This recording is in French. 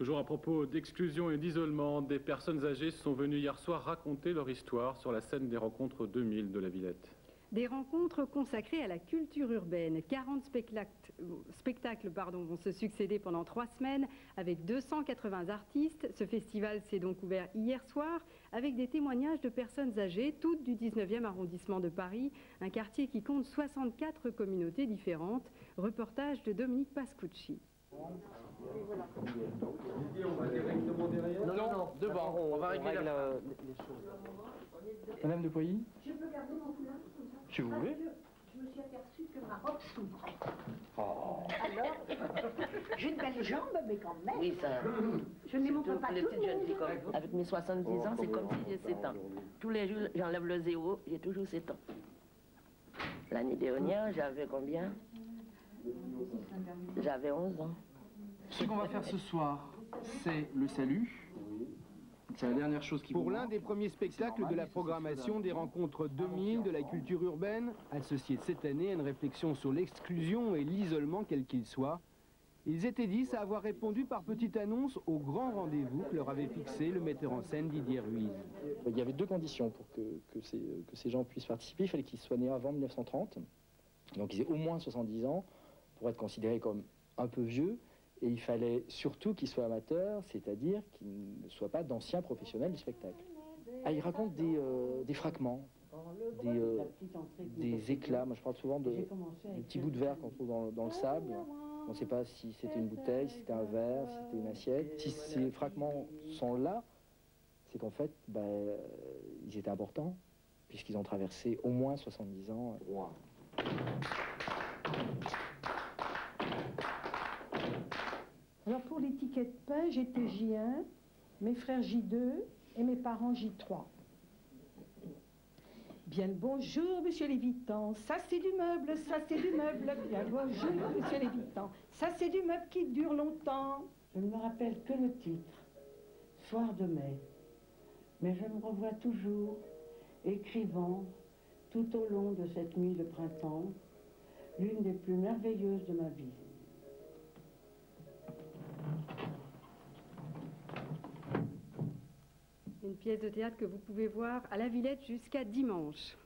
Toujours à propos d'exclusion et d'isolement, des personnes âgées sont venues hier soir raconter leur histoire sur la scène des rencontres 2000 de la Villette. Des rencontres consacrées à la culture urbaine. 40 spectacles vont se succéder pendant 3 semaines avec 280 artistes. Ce festival s'est donc ouvert hier soir avec des témoignages de personnes âgées, toutes du 19e arrondissement de Paris, un quartier qui compte 64 communautés différentes. Reportage de Dominique Pascucci. Non, devant, on va régler les choses. Madame de Poilly, Je peux garder mon foulard? si vous voulez. Je me suis aperçue que ma robe s'ouvrait. Oh. Alors, j'ai une belle jambe, mais quand même. Oui, ça. Je ne les montre pas Les tout petites jeunes filles comme vous. Avec mes 70 ans, c'est comme si j'ai 7 ans. Tous les jours, j'enlève le zéro, j'ai toujours 7 ans. L'année dernière, j'avais combien? J'avais 11 ans. Ce qu'on va faire ce soir, c'est le salut. C'est la dernière chose qui vous Pour l'un manque. des premiers spectacles de la programmation des rencontres 2000 de la culture urbaine, associée cette année à une réflexion sur l'exclusion et l'isolement quel qu'il soit, ils étaient 10 à avoir répondu par petite annonce au grand rendez-vous que leur avait fixé le metteur en scène Didier Ruiz. Il y avait 2 conditions pour que ces gens puissent participer. Il fallait qu'ils soient nés avant 1930, donc ils aient au moins 70 ans pour être considérés comme un peu vieux. Et il fallait surtout qu'ils soient amateurs, c'est-à-dire qu'ils ne soient pas d'anciens professionnels du spectacle. Ah, ils racontent des fragments, des éclats. Moi, je parle souvent des petits bouts de verre qu'on trouve dans le sable. On ne sait pas si c'était une bouteille, si c'était un verre, si c'était une assiette. Si ces fragments sont là, c'est qu'en fait, ils étaient importants, puisqu'ils ont traversé au moins 70 ans. Alors pour l'étiquette pain, j'étais J1, mes frères J2 et mes parents J3. Bien le bonjour, monsieur Lévitan, ça c'est du meuble, ça c'est du meuble. Bien le bonjour, monsieur Lévitan, ça c'est du meuble qui dure longtemps. Je ne me rappelle que le titre, Soir de mai, mais je me revois toujours écrivant tout au long de cette nuit de printemps, l'une des plus merveilleuses de ma vie. Une pièce de théâtre que vous pouvez voir à la Villette jusqu'à dimanche.